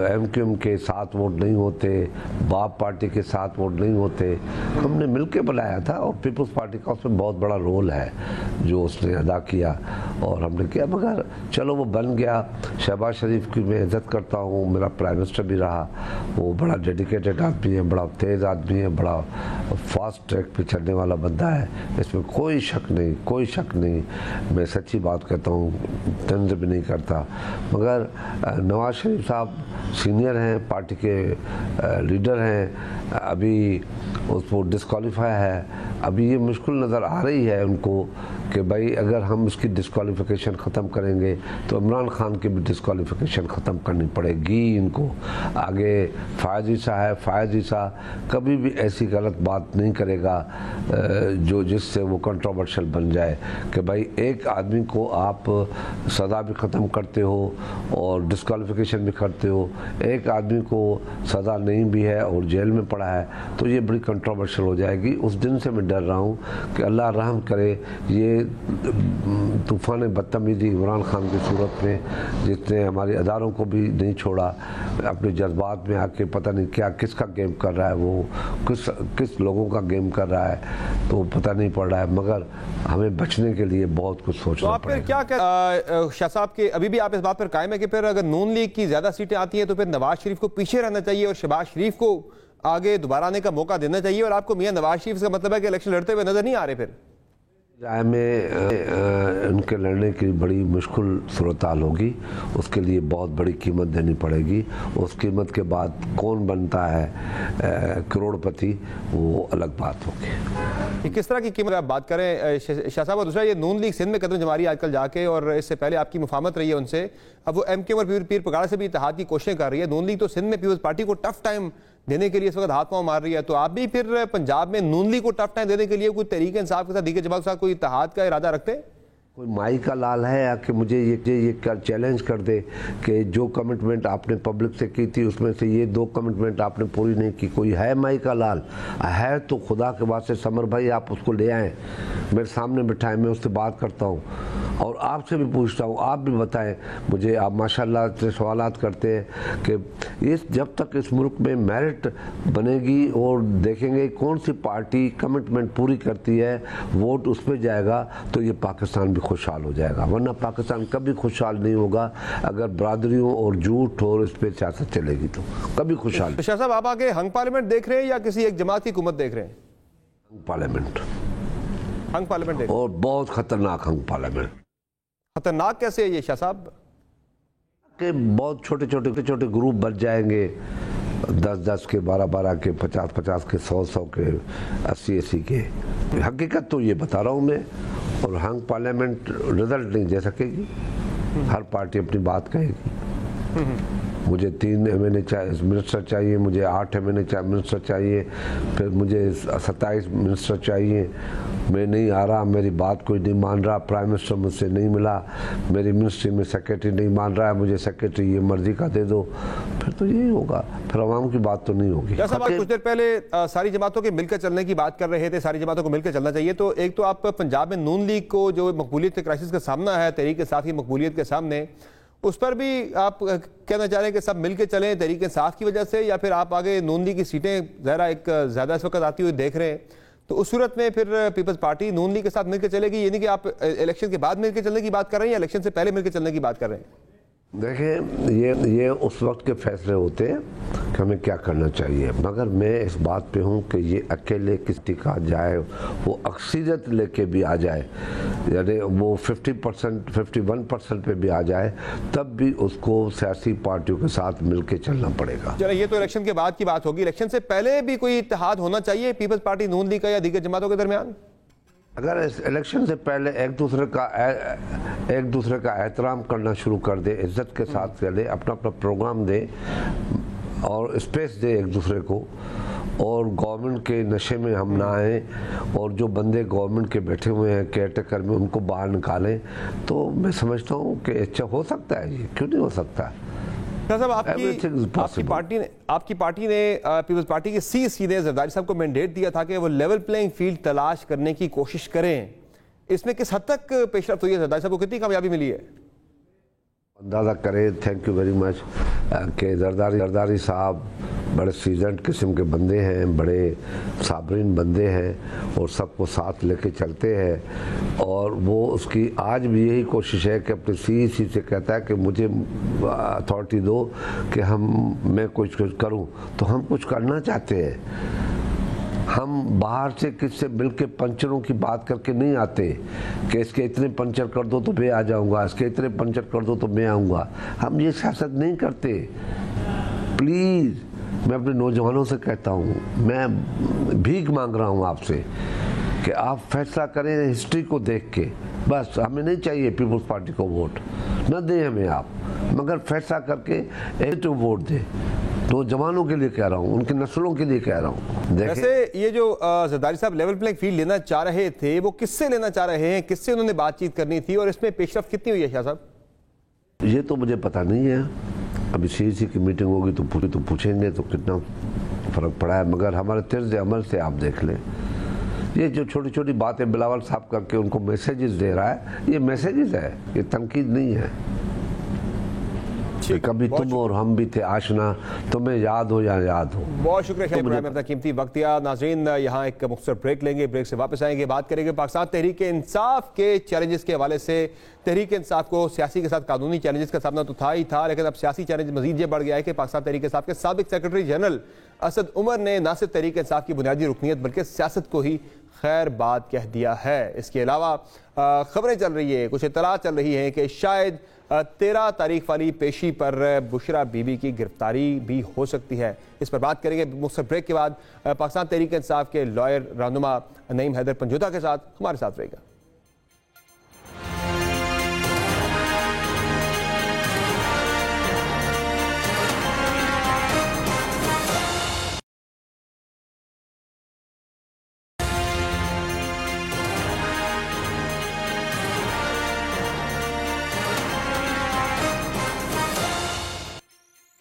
Speaker 7: MQM के 7 वोट नहीं होते, बाप पार्टी के 7 वोट नहीं होते, हमने मिलके बनाया था और पीपल्स पार्टी का उसमें बहुत बड़ा रोल है जो उसने अदा किया और हमने किया। मगर चलो वो बन गया। शहबाज शरीफ की मैं इज़्ज़त करता हूँ, मेरा प्राइम मिनिस्टर भी रहा, वो बड़ा डेडिकेटेड आदमी है, बड़ा तेज़ आदमी है, बड़ा फास्ट ट्रैक पे चलने वाला बंदा है, इसमें कोई शक नहीं। मैं सच्ची बात कहता हूँ, तंज भी नहीं करता। मगर नवाज शरीफ साहब सीनियर हैं, पार्टी के लीडर हैं, अभी उसको डिस्क्वालीफाई है। अभी ये मुश्किल नज़र आ रही है उनको कि भाई अगर हम इसकी डिस्क्वालिफिकेशन ख़त्म करेंगे तो इमरान खान की भी डिस्क्वालिफिकेशन ख़त्म करनी पड़ेगी इनको। आगे फ़ायज़ ईसा कभी भी ऐसी गलत बात नहीं करेगा जो जिससे वो कंट्रोवर्शियल बन जाए कि भाई एक आदमी को आप सज़ा भी ख़त्म करते हो और डिस्क्वालिफिकेशन भी करते हो, एक आदमी को सज़ा नहीं भी है और जेल में पड़ा है, तो ये बड़ी कंट्रोवर्शियल हो जाएगी। उस दिन से मैं डर रहा हूँ कि अल्लाह रहम करे ये तूफ़ान बदतमीज़ी इमरान खान की सूरत में, जिसने हमारे अदारों को भी नहीं छोड़ा, अपने जज्बात में आके पता नहीं क्या किसका गेम कर रहा है, वो किस लोगों का गेम कर रहा है, तो पता नहीं पड़ रहा है। मगर हमें बचने के लिए बहुत कुछ सोचना
Speaker 1: तो
Speaker 7: पड़ेगा।
Speaker 1: क्या शाह साहब के अभी भी आप इस बात पर कायम है कि फिर अगर नून लीग की ज़्यादा सीटें आती हैं तो फिर नवाज शरीफ को पीछे रहना चाहिए और शहबाज शरीफ को आगे दोबारा आने का मौका देना चाहिए, और आपको मियां नवाज शरीफ का मतलब है कि इलेक्शन लड़ते हुए नजर नहीं आ रहे? फिर
Speaker 7: राय में उनके लड़ने की बड़ी मुश्किल सूरत हाल होगी, उसके लिए बहुत बड़ी कीमत देनी पड़ेगी। उस कीमत के बाद कौन बनता है करोड़पति, वो अलग बात होगी।
Speaker 1: किस तरह की कीमत आप बात करें शाह साहब? और दूसरा, ये नून लीग सिंध में कदम जमा रही है आजकल जाके, और इससे पहले आपकी मुफाहमत रही है उनसे, अब वो MQM और पीर पगाड़ा से भी इत्तेहाद की कोशिशें कर रही है। नून लीग तो सिंध में पीपल्स पार्टी को टफ टाइम देने के लिए इस वक्त हाथ पांव मार रही है, तो आप भी फिर पंजाब में नून लीग को टफ टाइम देने के लिए कोई तहरीक इंसाफ के साथ, दीगर जमात के साथ कोई इत्तेहाद का इरादा रखते हैं?
Speaker 7: कोई माई का लाल है या कि मुझे ये चैलेंज कर दे कि जो कमिटमेंट आपने पब्लिक से की थी उसमें से ये 2 कमिटमेंट आपने पूरी नहीं की? कोई है माई का लाल? है तो खुदा के वास्ते समर भाई आप उसको ले आएँ, मेरे सामने बिठाएं, मैं उससे बात करता हूँ और आपसे भी पूछता हूँ, आप भी बताएं मुझे। आप माशाल्लाह से सवालात करते हैं कि इस जब तक इस मुल्क में मेरिट बनेगी और देखेंगे कौन सी पार्टी कमिटमेंट पूरी करती है, वोट उस पर जाएगा, तो ये पाकिस्तान भी खुशहाल हो जाएगा। वरना पाकिस्तान कभी खुशहाल नहीं होगा अगर बरादरियों और झूठ और इस पर सियासत चलेगी, तो कभी खुशहाल।
Speaker 1: शाह साहब, आप आगे हंग पार्लियामेंट देख रहे हैं या किसी एक जमात की हुकूमत देख रहे हैं?
Speaker 7: हंग पार्लियामेंट
Speaker 1: देख,
Speaker 7: और बहुत खतरनाक हंग पार्लियामेंट।
Speaker 1: खतरनाक कैसे है ये शाह साहब?
Speaker 7: के बहुत छोटे ग्रुप बन जाएंगे, 10-10 के, 12-12 के, 50-50 के, 100-100 के, 80-80 के। हकीकत तो ये बता रहा हूँ मैं। और हंग पार्लियामेंट रिजल्ट नहीं दे सकेगी, हर पार्टी अपनी बात कहेगी। मुझे 3 मिनिस्टर चाहिए, मुझे 8 मिनिस्टर चाहिए, फिर मुझे 27 मिनिस्टर चाहिए, मैं नहीं आ रहा, मेरी बात कोई नहीं मान रहा, प्राइम मिनिस्टर मुझसे नहीं मिला, मेरी मिनिस्ट्री में सेक्रेटरी नहीं मान रहा है, मुझे सेक्रेटरी ये मर्जी का दे दो, फिर तो यही होगा, फिर आवाम की बात तो नहीं होगी।
Speaker 1: जैसा आप कुछ देर पहले सारी जमातों के मिलकर चलने की बात कर रहे थे, सारी जमातों को मिलकर चलना चाहिए, तो एक तो आप पंजाब में नून लीग को जो मकबूलियत के क्राइसिस का सामना है, तहरीक इंसाफ की मकबूलियत के सामने, उस पर भी आप कहना चाह रहे हैं कि सब मिलकर चलें तहरीक इंसाफ की वजह से, या फिर आप आगे नून लीग की सीटें ज़रा एक ज़्यादा इस वक्त आती हुई देख रहे हैं, तो उस सूरत में फिर पीपल्स पार्टी नून लीग के साथ मिलकर चलेगी? यानी कि आप इलेक्शन के बाद मिलकर चलने की बात कर रहे हैं या इलेक्शन से पहले मिलकर चलने की बात कर रहे हैं?
Speaker 7: देखिए, ये उस वक्त के फैसले होते हैं कि हमें क्या करना चाहिए, मगर मैं इस बात पे हूँ कि ये अकेले किस टिका जाए, वो अक्सरियत लेके भी आ जाए, यानी वो 50%, 51% पे भी आ जाए, तब भी उसको सियासी पार्टियों के साथ मिलके चलना पड़ेगा।
Speaker 1: चलो, ये तो इलेक्शन के बाद की बात होगी। इलेक्शन से पहले भी कोई इत्तेहाद होना चाहिए पीपल्स पार्टी नून लीग का या दीगर जमातों के दरमियान?
Speaker 7: अगर इस इलेक्शन से पहले एक दूसरे का एहतराम करना शुरू कर दे, इज्जत के साथ चले, अपना अपना प्रोग्राम दे और स्पेस दे एक दूसरे को, और गवर्नमेंट के नशे में हम ना आए, और जो बंदे गवर्नमेंट के बैठे हुए हैं केयरटेकर में उनको बाहर निकालें, तो मैं समझता हूँ कि अच्छा हो सकता है। ये क्यों नहीं हो सकता?
Speaker 1: साहब आपकी पार्टी ने पीपल्स पार्टी के सीईसी ने जरदारी साहब को मैंडेट दिया था कि वो लेवल प्लेइंग फील्ड तलाश करने की कोशिश करें। इसमें किस हद तक पेशरफ्त हुई है? जरदारी साहब को कितनी कामयाबी मिली है?
Speaker 7: अंदाज़ा करें, थैंक यू वेरी मच, कि जरदारी साहब बड़े सीजनड किस्म के बंदे हैं, बड़े साबरीन बंदे हैं और सबको साथ लेके चलते हैं, और वो उसकी आज भी यही कोशिश है कि अपने सीईसी से कहता है कि मुझे अथॉरिटी दो कि मैं कुछ करूं, तो हम कुछ करना चाहते हैं। हम बाहर से किससे मिल के पंचरों की बात करके नहीं आते कि इसके इतने पंचर कर दो तो मैं आ जाऊंगा, इसके इतने पंचर कर दो तो मैं आऊंगा। हम ये सियासत नहीं करते। प्लीज़ मैं अपने नौजवानों से कहता हूँ, मैं भीख मांग रहा हूँ आपसे कि आप फैसला करें हिस्ट्री को देख के। बस हमें नहीं चाहिए पीपल्स पार्टी को वोट, न दें हमें आप, मगर फैसला करके एक वोट दें। नौजवानों के लिए कह रहा हूँ, उनकी नस्लों के लिए कह रहा हूँ।
Speaker 1: वैसे ये जो जरदारी साहब लेवल प्लेइंग फील्ड लेना चाह रहे थे, वो किससे लेना चाह रहे हैं, किससे उन्होंने बातचीत करनी थी, और इसमें पेशरफ्त कितनी हुई है शाह साहब?
Speaker 7: ये तो मुझे पता नहीं है। अभी सीईसी की मीटिंग होगी तो पूछेंगे तो कितना फ़र्क पड़ा है, मगर हमारे तर्ज अमल से आप देख लें, ये जो छोटी छोटी बातें बिलावल साहब करके उनको मैसेजेस दे रहा है, ये मैसेजेस है, ये तनकीद नहीं है। कभी तुम और हम भी थे आशना, तुम्हें याद हो या याद हो।
Speaker 1: बहुत शुक्रिया तो अपना कीमती वक्त दिया। नाज़रीन, यहाँ एक मुख्तसर ब्रेक लेंगे, ब्रेक से वापस आएंगे, बात करेंगे पाकिस्तान तहरीक इंसाफ के चैलेंजेस के हवाले से। तहरीक इंसाफ को सियासी के साथ कानूनी चैलेंजेस का सामना तो था ही था, लेकिन अब सियासी चैलेंज मजीद ये बढ़ गया है कि पाकिस्तान तहरीक इंसाफ के साबिक सेक्रेटरी जनरल असद उमर ने न सिर्फ तहरीक इंसाफ की बुनियादी रुकनीत बल्कि सियासत को ही खैर बात कह दिया है। इसके अलावा खबरें चल रही है, कुछ इत्तला चल रही है कि शायद 13 तारीख वाली पेशी पर बुशरा बीबी की गिरफ्तारी भी हो सकती है। इस पर बात करेंगे मुख्तसर ब्रेक के बाद। पाकिस्तान तहरीक इंसाफ के लॉयर रहनुमा नईम हैदर पंजोता के साथ हमारे साथ रहेगा।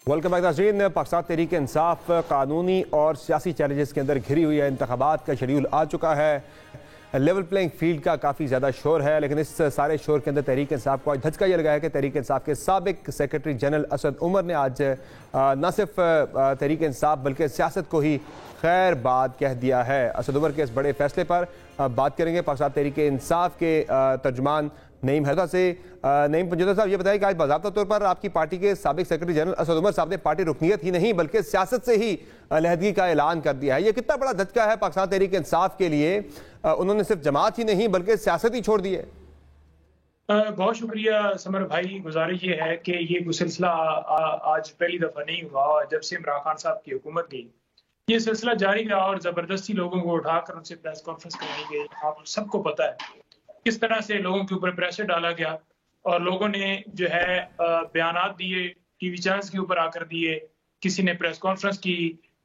Speaker 1: वेलकम बैक नाज़रीन। पाकिस्तान तहरीक इंसाफ कानूनी और सियासी चैलेंजेस के अंदर घिरी हुई है। इंतखाबात का शेड्यूल आ चुका है, लेवल प्लेइंग फील्ड का काफ़ी ज़्यादा शोर है, लेकिन इस सारे शोर के अंदर तहरीक इंसाफ को आज धचका ये लगा है कि तहरीक इंसाफ के साबिक सेक्रेटरी जनरल असद उमर ने आज न सिर्फ तहरीक इंसाफ बल्कि सियासत को ही खैर बात कह दिया है। असद उमर के इस बड़े फैसले पर बात करेंगे पाकिस्तान तहरीक इंसाफ के तर्जुमान नईम हैदर से। नईम पंजोता साहब, ये बताइए कि आज बाज़ाब्ता तौर पर आपकी पार्टी के साबिक सेक्रेटरी जनरल असद उमर साहब ने पार्टी रुकनीत ही नहीं बल्कि सियासत से ही अलहदगी का ऐलान कर दिया है। ये कितना बड़ा धचका है पाकिस्तान तहरीक इंसाफ के लिए? उन्होंने सिर्फ जमात ही नहीं बल्कि सियासत ही छोड़ दी है।
Speaker 8: बहुत शुक्रिया समर भाई। गुजारिश ये है कि ये सिलसिला आज पहली दफ़ा नहीं हुआ जब से इमरान खान साहब की हुकूमत गई। ये सिलसिला जारी रहा और ज़बरदस्ती लोगों को उठाकर उनसे प्रेस कॉन्फ्रेंस कराई गई। आप सबको पता है किस तरह से लोगों के ऊपर प्रेशर डाला गया और लोगों ने जो है बयानात दिए, टीवी चैनल्स के ऊपर आकर दिए, किसी ने प्रेस कॉन्फ्रेंस की,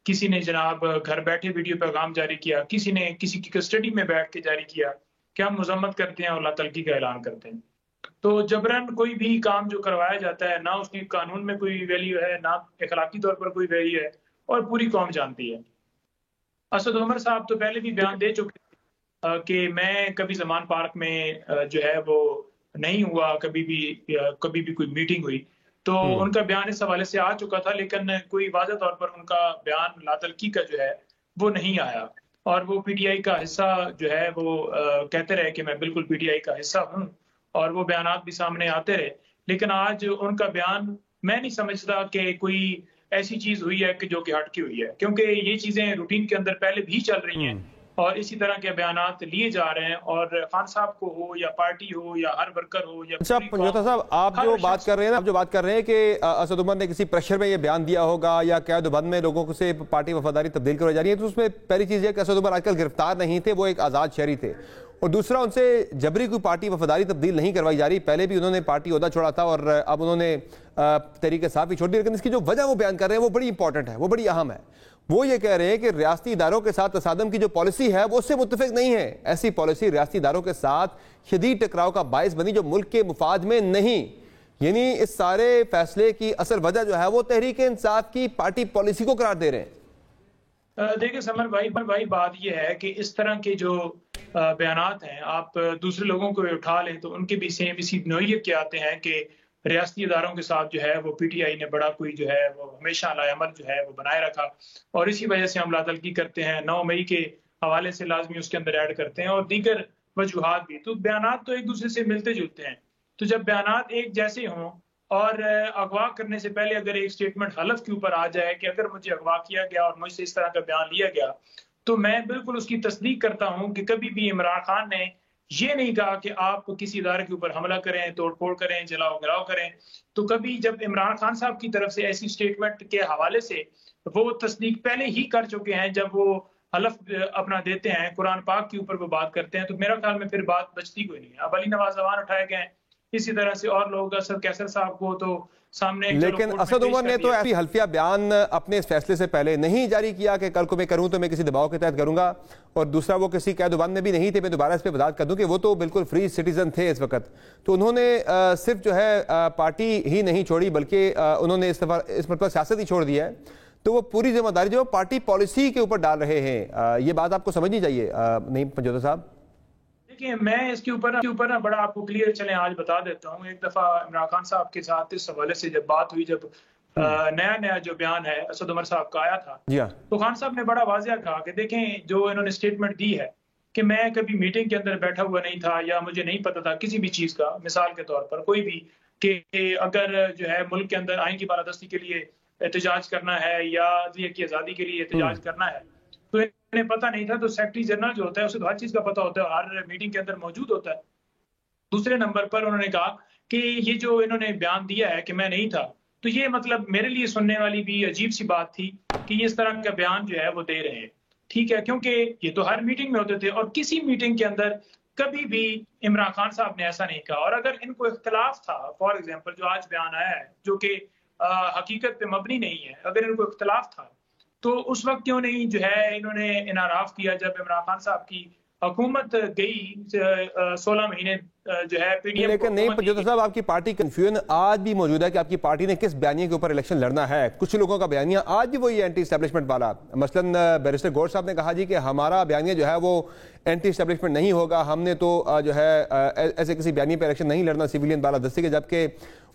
Speaker 8: किसी ने जनाब घर बैठे वीडियो पैगाम जारी किया, किसी ने किसी की कस्टडी में बैठ के जारी किया कि हम मजम्मत करते हैं और लातलकी का ऐलान करते हैं। तो जबरन कोई भी काम जो करवाया जाता है ना उसकी कानून में कोई वैल्यू है ना अखलाकी तौर पर कोई वैल्यू है, और पूरी कौम जानती है। असद उमर साहब तो पहले भी बयान दे चुके कि मैं कभी जमान पार्क में जो है वो नहीं हुआ, कभी भी कोई मीटिंग हुई, तो उनका बयान इस हवाले से आ चुका था, लेकिन कोई वाज़ेह तौर पर उनका बयान लातलकी का जो है वो नहीं आया। और वो पीटीआई का हिस्सा जो है वो कहते रहे कि मैं बिल्कुल पीटीआई का हिस्सा हूँ, और वो बयानात भी सामने आते रहे। लेकिन आज उनका बयान मैं नहीं समझता कि कोई ऐसी चीज हुई है कि जो कि हटकी हुई है, क्योंकि ये चीजें रूटीन के अंदर पहले भी चल रही हैं और इसी तरह के बयानात लिए जा रहे हैं। और खान साहब को हो या पार्टी हो या हर वर्कर हो या
Speaker 1: अच्छा पंजोता साहब, आप जो बात कर रहे हैं कि असद उमर ने किसी प्रेशर में ये बयान दिया होगा या कैद-ओ-बंद में लोगों से पार्टी वफादारी तब्दील करवाई जा रही है, तो उसमें पहली चीज है कि असद उमर आजकल गिरफ्तार नहीं थे, वो एक आज़ाद शहरी थे। और दूसरा, उनसे जबरी कोई पार्टी वफादारी तब्दील नहीं करवाई जा रही। पहले भी उन्होंने पार्टी ओहदा छोड़ा था और अब उन्होंने तहरीक इंसाफ भी छोड़ दी, लेकिन इसकी जो वजह वो बयान कर रहे हैं वो बड़ी इंपॉर्टेंट है, वो बड़ी अहम है। वो ये कह रहे हैं कि रियासती इदारों के साथ तसादम की जो पॉलिसी है वो उससे मुत्तफिक नहीं है। ऐसी पॉलिसी रियासती इदारों के साथ शदीद टकराव का बायस बनी जो मुल्क के मुफाद में नहीं। यानी इस सारे फैसले की असल वजह जो है वो तहरीक इंसाफ की पार्टी पॉलिसी को करार दे रहे हैं।
Speaker 8: देखिए समर भाई बात यह है कि इस तरह के जो बयानात हैं, आप दूसरे लोगों को उठा लें तो उनके भी सेम इसी नोयत के आते हैं कि रियासती इदारों के साथ जो है वो PTI ने बड़ा कोई जो है वो हमेशा लाएमल जो है वो बनाए रखा और इसी वजह से हम लातलकी करते हैं। 9 मई के हवाले से लाजमी उसके अंदर ऐड करते हैं और दीगर वजूहात भी। तो बयानात तो एक दूसरे से मिलते जुलते हैं। तो जब बयानात एक जैसे हों और अगवा करने से पहले अगर एक स्टेटमेंट हलफ के ऊपर आ जाए कि अगर मुझे अगवा किया गया और मुझसे इस तरह का बयान लिया गया, तो मैं बिल्कुल उसकी तस्दीक करता हूं कि कभी भी इमरान खान ने ये नहीं कहा कि आप किसी इदारे के ऊपर हमला करें, तोड़फोड़ करें, जलाओ गिराव करें। तो कभी जब इमरान खान साहब की तरफ से ऐसी स्टेटमेंट के हवाले से वो तस्दीक पहले ही कर चुके हैं, जब वो हलफ अपना देते हैं, कुरान पाक के ऊपर वो बात करते हैं, तो मेरा ख्याल में फिर बात बचती कोई नहीं है। अब अली नवाज जवान उठाए गए, इसी तरह से और लोग, असद कैसर साहब को तो सामने,
Speaker 1: लेकिन असद उमर ने तो ऐसी हल्फिया बयान अपने इस फैसले से पहले नहीं जारी किया कि कल को मैं करूं तो मैं किसी दबाव के तहत करूंगा, और दूसरा वो किसी कैदुबंद में भी नहीं थे। मैं दोबारा इस पर वजाहत कर दूं कि वो तो बिल्कुल फ्री सिटीजन थे इस वक्त। तो उन्होंने सिर्फ जो है पार्टी ही नहीं छोड़ी बल्कि उन्होंने इस मरतबा सियासत ही छोड़ दिया है। तो वो पूरी जिम्मेदारी जो पार्टी पॉलिसी के ऊपर डाल रहे हैं, ये बात आपको समझनी चाहिए। नहीं पंजोता साहब,
Speaker 8: देखिए मैं इसके ऊपर ना बड़ा आपको क्लियर चलें आज बता देता हूँ। एक दफा इमरान खान साहब के साथ इस हवाले से जब बात हुई, जब नया जो बयान है असद उमर साहब का आया था, तो खान साहब ने बड़ा वाज़ेह कहा कि देखें जो इन्होंने स्टेटमेंट दी है कि मैं कभी मीटिंग के अंदर बैठा हुआ नहीं था या मुझे नहीं पता था किसी भी चीज का, मिसाल के तौर पर कोई भी कि अगर जो है मुल्क के अंदर आइन की बालादस्ती के लिए एहतजाज करना है या अदलिया की आज़ादी के लिए एहतजाज करना है, तो इन्हें पता नहीं था। तो सेक्रेटरी जनरल जो होता है उसे तो हर चीज का पता होता है, हर मीटिंग के अंदर मौजूद होता है। दूसरे नंबर पर उन्होंने कहा कि ये जो इन्होंने बयान दिया है कि मैं नहीं था, तो ये मतलब मेरे लिए सुनने वाली भी अजीब सी बात थी कि ये इस तरह का बयान जो है वो दे रहे हैं। ठीक है, क्योंकि ये तो हर मीटिंग में होते थे और किसी मीटिंग के अंदर कभी भी इमरान खान साहब ने ऐसा नहीं कहा। और अगर इनको इख्तलाफ था, फॉर एग्जाम्पल जो आज बयान आया है जो कि हकीकत पे मबनी नहीं है, अगर इनको इख्तलाफ था तो उस वक्त क्यों नहीं जो है इन्होंने इनाराफ किया जब इमरान खान साहब की हुकूमत गई 16 महीने जो है PDM।
Speaker 1: लेकिन नहीं पंजोता साहब, आपकी पार्टी कंफ्यूजन आज भी मौजूद है कि आपकी पार्टी ने किस बयानिया के ऊपर इलेक्शन लड़ना है। कुछ लोगों का बयानिया आज भी वही एंटी एस्टेब्लिशमेंट वाला, मसलन बैरिस्टर गौर साहब ने कहा जी कि हमारा बयानिया जो है वो एंटी एस्टेब्लिशमेंट नहीं होगा, हमने तो जो है ऐसे किसी बयानिया पर इलेक्शन नहीं लड़ना सिविलियन बालादस्ती के। जबकि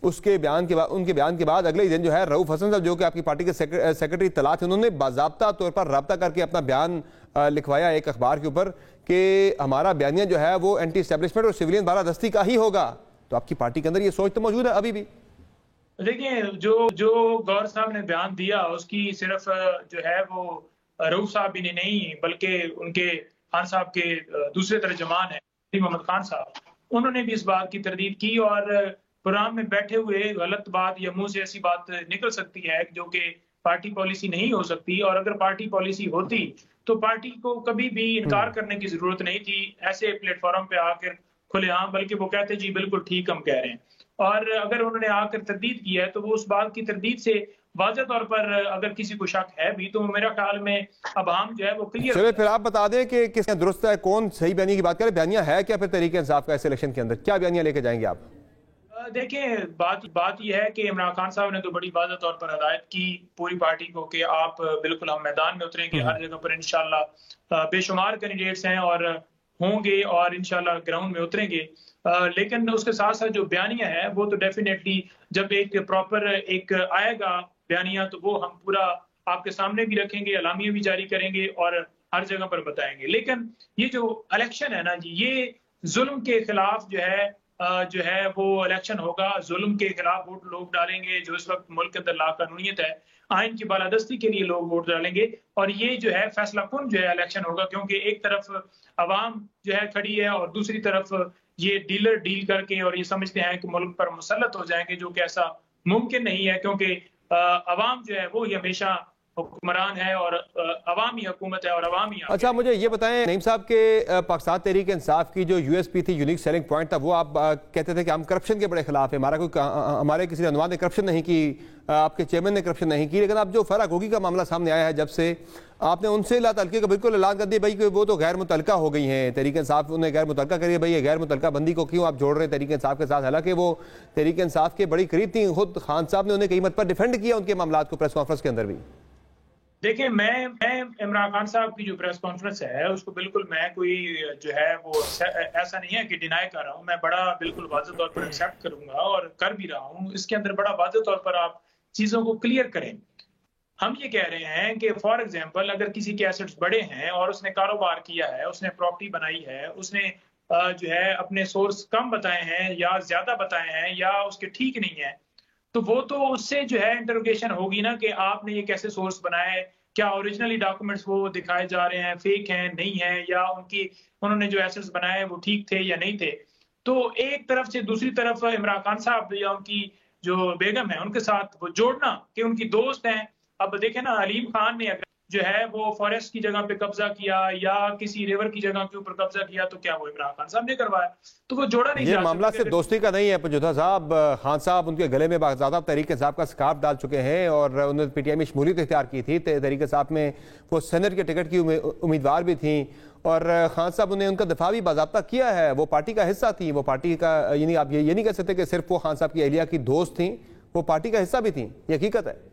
Speaker 1: उसके बयान के बाद, उनके बयान के बाद अगले ही दिन जो है रऊफ हसन साहब जो कि आपकी पार्टी के सेक्रेटरी तलाश थे, उन्होंने बाज़ाब्ता तौर पर राब्ता करके अपना बयान लिखवाया एक अखबार के ऊपर कि हमारा बयानिया जो है वो एंटी एस्टेब्लिशमेंट और सिविलियन बालादस्ती का ही होगा। तो आपकी पार्टी के अंदर ये सोच तो मौजूद है अभी भी?
Speaker 8: देखिए जो गौर साहब ने बयान दिया उसकी सिर्फ जो है वो रऊफ साहब भी ने नहीं बल्कि उनके खान साहब के दूसरे तर्जमान है मोहम्मद खान साहब, उन्होंने भी इस बात की तरदीद की। और प्रोग्राम में बैठे हुए गलत बात या मुंह से ऐसी बात निकल सकती है जो कि पार्टी पॉलिसी नहीं हो सकती, और अगर पार्टी पॉलिसी होती तो पार्टी को कभी भी इनकार करने की जरूरत नहीं थी ऐसे प्लेटफॉर्म पे आकर खुलेआम, बल्कि वो कहते जी बिल्कुल ठीक हम कह रहे हैं। और अगर उन्होंने आकर तरदीद की है तो वो उस बात की तरदीद से वाज़ेह तौर पर अगर किसी को शक है भी तो मेरा ख्याल में अब हम जो है वो क्लियर।
Speaker 1: चलिए फिर आप बता दें कि किस दुरुस्त है, कौन सही बयानिया की बात करें, बयानिया है क्या फिर तहरीक इंसाफ का इस इलेक्शन के अंदर, क्या बयानिया लेके जाएंगे आप?
Speaker 8: देखिए बात यह है कि इमरान खान साहब ने तो बड़ी वाज़ेह तौर पर हिदायत की पूरी पार्टी को कि आप बिल्कुल हम मैदान में उतरेंगे, हर जगह पर इंशाल्लाह बेशुमार कैंडिडेट्स हैं और होंगे और इंशाल्लाह ग्राउंड में उतरेंगे। लेकिन उसके साथ साथ जो बयानिया है वो तो डेफिनेटली जब एक प्रॉपर एक आएगा बयानिया तो वो हम पूरा आपके सामने भी रखेंगे, अलामिया भी जारी करेंगे और हर जगह पर बताएंगे। लेकिन ये जो इलेक्शन है ना जी, ये जुल्म के खिलाफ जो है वो इलेक्शन होगा, जुल्म के खिलाफ वोट लोग डालेंगे। जो इस वक्त मुल्क के अंदर लाकानूनियत है, आइन की बालादस्ती के लिए लोग वोट डालेंगे और ये जो है फैसला कुन जो है इलेक्शन होगा, क्योंकि एक तरफ अवाम जो है खड़ी है और दूसरी तरफ ये डीलर डील करके और ये समझते हैं कि मुल्क पर मुसल्लत हो जाएंगे, जो कि ऐसा मुमकिन नहीं है क्योंकि अवाम जो है वो ही हमेशा हुक्मरान है और अवामी हुकूमत है और अवामी।
Speaker 1: अच्छा, मुझे ये बताएं नईम साहब के पाकिस्तान तहरीक इंसाफ की जो यूएसपी थी, यूनिक सेलिंग पॉइंट था, वो आप कहते थे कि हम करप्शन के बड़े खिलाफ है, हमारे किसी अनवान ने करप्शन नहीं की, आपके चेयरमैन ने करप्शन नहीं की, लेकिन अब जो फर्क होगी का मामला सामने आया है जब से आपने उनसे लातल्के का बिल्कुल ऐलान कर दिया भाई कि वो तो गैर मुतलका हो गई हैं, तहरीक इंसाफ उन्हें गैर मुतलका करिए, भाई ये गैर मुतलका बंदी को क्यों आप जोड़ रहे हैं तहरीक इंसाफ के साथ, हालांकि वो तहरीक इंसाफ के बड़ी करीब थी, खुद खान साहब ने उन्हें कई मत पर डिफेंड किया उनके मामला को प्रेस कॉन्फ्रेंस के अंदर भी।
Speaker 8: देखिए, मैं इमरान खान साहब की जो प्रेस कॉन्फ्रेंस है उसको बिल्कुल मैं कोई जो है वो ऐसा नहीं है कि डिनाई कर रहा हूँ, मैं बड़ा बिल्कुल वाज़ेह तौर पर एक्सेप्ट करूंगा और कर भी रहा हूँ। इसके अंदर बड़ा वाज़ेह तौर पर आप चीजों को क्लियर करें। हम ये कह रहे हैं कि फॉर एग्जाम्पल अगर किसी के एसेट्स बड़े हैं और उसने कारोबार किया है, उसने प्रॉपर्टी बनाई है, उसने जो है अपने सोर्स कम बताए हैं या ज्यादा बताए हैं या उसके ठीक नहीं है, तो वो तो उससे जो है इंटरोगेशन होगी ना कि आपने ये कैसे सोर्स बनाए, क्या ओरिजिनली डॉक्यूमेंट्स वो दिखाए जा रहे हैं फेक हैं नहीं है, या उन्होंने जो एसेट्स बनाए वो ठीक थे या नहीं थे। तो एक तरफ से दूसरी तरफ इमरान खान साहब या उनकी जो बेगम है उनके साथ वो जोड़ना कि उनकी दोस्त हैं। अब देखें ना, अलीम खान ने अगर जो है वो फॉरेस्ट की जगह पे कब्जा किया या किसी रिवर की जगह के ऊपर कब्जा किया तो क्या वो इमरान खान साहब ने करवाया? तो वो जोड़ा नहीं।
Speaker 1: ये मामला सिर्फ दोस्ती का नहीं है पंजोथा साहब, खान साहब उनके गले में बाकायदा तहरीक इंसाफ का स्कार्फ डाल चुके हैं और उन्होंने पीटीआई में शमूलियत इख्तियार की थी, तहरीक इंसाफ में वो सेनेट के टिकट की उम्मीदवार भी थी और खान साहब ने उनका दफा भी बाज़ाब्ता किया है, वो पार्टी का हिस्सा थी, वो पार्टी का यानी आप ये नहीं कह सकते कि सिर्फ वो खान साहब की अहलिया की दोस्त थी, वो पार्टी का हिस्सा भी थी, ये हकीकत है।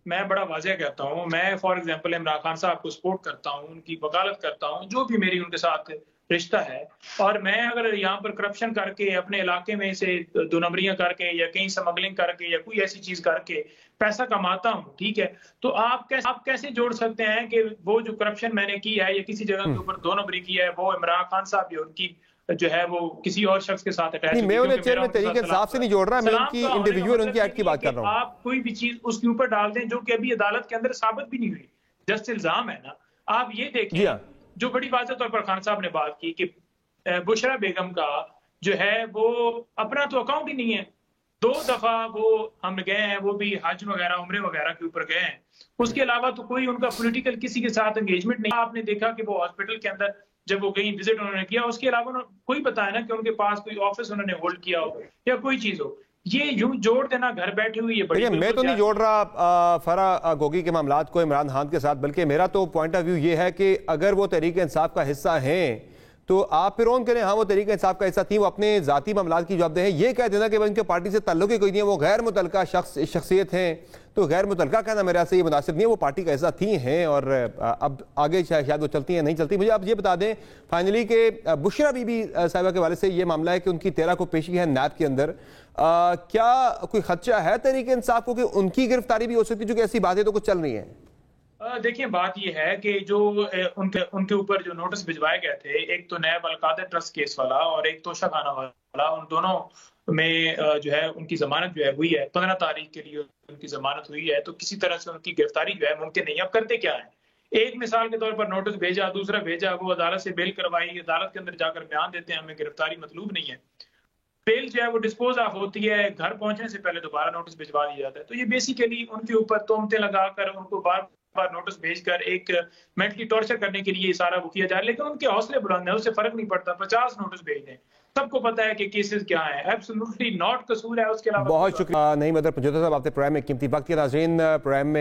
Speaker 8: मैं बड़ा वाज़ेह कहता हूँ, मैं फॉर एग्जांपल इमरान खान साहब को सपोर्ट करता हूँ, उनकी वकालत करता हूँ, जो भी मेरी उनके साथ रिश्ता है। और मैं अगर यहाँ पर करप्शन करके अपने इलाके में से दो नंबरियां करके या कहीं स्मगलिंग करके या कोई ऐसी चीज करके पैसा कमाता हूँ, ठीक है, तो आप कैसे जोड़ सकते हैं कि वो जो करप्शन मैंने की है या किसी जगह के ऊपर दो नंबरी की है वो इमरान खान साहब या उनकी जो है वो किसी और शख्स के साथ अटैच?
Speaker 1: मैं उन्हें चेयरमैन तरीके इंसाफ से नहीं जोड़ रहा, मैं उनकी इंडिविजुअल उनकी एक्ट की बात कर रहा हूं।
Speaker 8: आप कोई भी चीज उसके ऊपर डाल दें जो कि अभी अदालत के अंदर साबित भी नहीं हुई, जस्ट इल्जाम है ना। आप ये देखिए जो बड़ी वाज़ेह तौर पर खान साहब ने बात की कि बुशरा बेगम का जो है वो अपना तो अकाउंट ही नहीं है, 2 दफा वो हम गए हैं, वो भी हज वगैरह उम्रे वगैरह के ऊपर गए हैं, उसके अलावा तो कोई उनका पॉलिटिकल किसी के साथ एंगेजमेंट नहीं। आपने देखा कि वो हॉस्पिटल के अंदर जब वो गई विजिट उन्होंने किया, उसके अलावा कोई बताया ना कि उनके पास कोई ऑफिस उन्होंने होल्ड किया हो या कोई चीज हो। ये यूं जोड़ देना घर बैठे हुए ये बड़ी,
Speaker 1: मैं तो नहीं जोड़ रहा फरा गोगी के मामलात को इमरान खान के साथ, बल्कि मेरा तो पॉइंट ऑफ व्यू ये है कि अगर वो तहरीक इंसाफ का हिस्सा हैं तो आप फिर ऑन करें, हाँ वो तहरीक इंसाफ का हिस्सा थी, वो अपने जाती मामलात की जवाबदेही है। ये कह देना कि उनके पार्टी से ताल्लुक ही कोई नहीं है, वो गैर मुतलका शख्सियत हैं, तो गैर मुतलका कहना मेरे से ये मुनासिब नहीं है, वो पार्टी का हिस्सा थी हैं और अब आगे शायद वो चलती हैं नहीं चलती। मुझे आप ये बता दें फाइनली कि बुशरा बीबी साहिबा के वाले से ये मामला है कि उनकी 13 को पेशी है नैब के अंदर, क्या कोई खदशा है तहरीक इंसाफ को कि उनकी गिरफ्तारी भी हो सकती है, क्योंकि ऐसी बातें तो कुछ चल रही हैं?
Speaker 8: देखिए, बात यह है कि जो उनके ऊपर जो नोटिस भिजवाए गए थे, एक तो नैब अलकादर ट्रस्ट केस वाला और एक तोशा खाना वाला, उन दोनों में जो है उनकी जमानत जो है हुई है, 15 तारीख के लिए उनकी जमानत हुई है, तो किसी तरह से उनकी गिरफ्तारी जो है मुमकिन नहीं। अब करते क्या है, एक मिसाल के तौर पर नोटिस भेजा, दूसरा भेजा, वो अदालत से बेल करवाई, अदालत के अंदर जाकर बयान देते हैं हमें गिरफ्तारी मतलूब नहीं है, बेल जो है वो डिस्पोज ऑफ होती है, घर पहुंचने से पहले दोबारा नोटिस भिजवा दिया जाता है। तो ये बेसिकली उनके ऊपर तोहमतें लगाकर उनको बार नोटिस भेजकर एक मेंटली टॉर्चर करने के लिए सारा वो किया जा रहा है। लेकिन उनके हौसले बुलंद है, उससे फर्क नहीं पड़ता, 50 नोटिस भेज दें, सबको पता है कि केसेस क्या है, एब्सोल्युटली नॉट कसूर है। उसके अलावा
Speaker 1: बहुत शुक्रिया नहीं मदर पंजोथा साहब, आपने प्रोग्राम में कीमती वक्त किया। नाज़रीन, प्रोग्राम में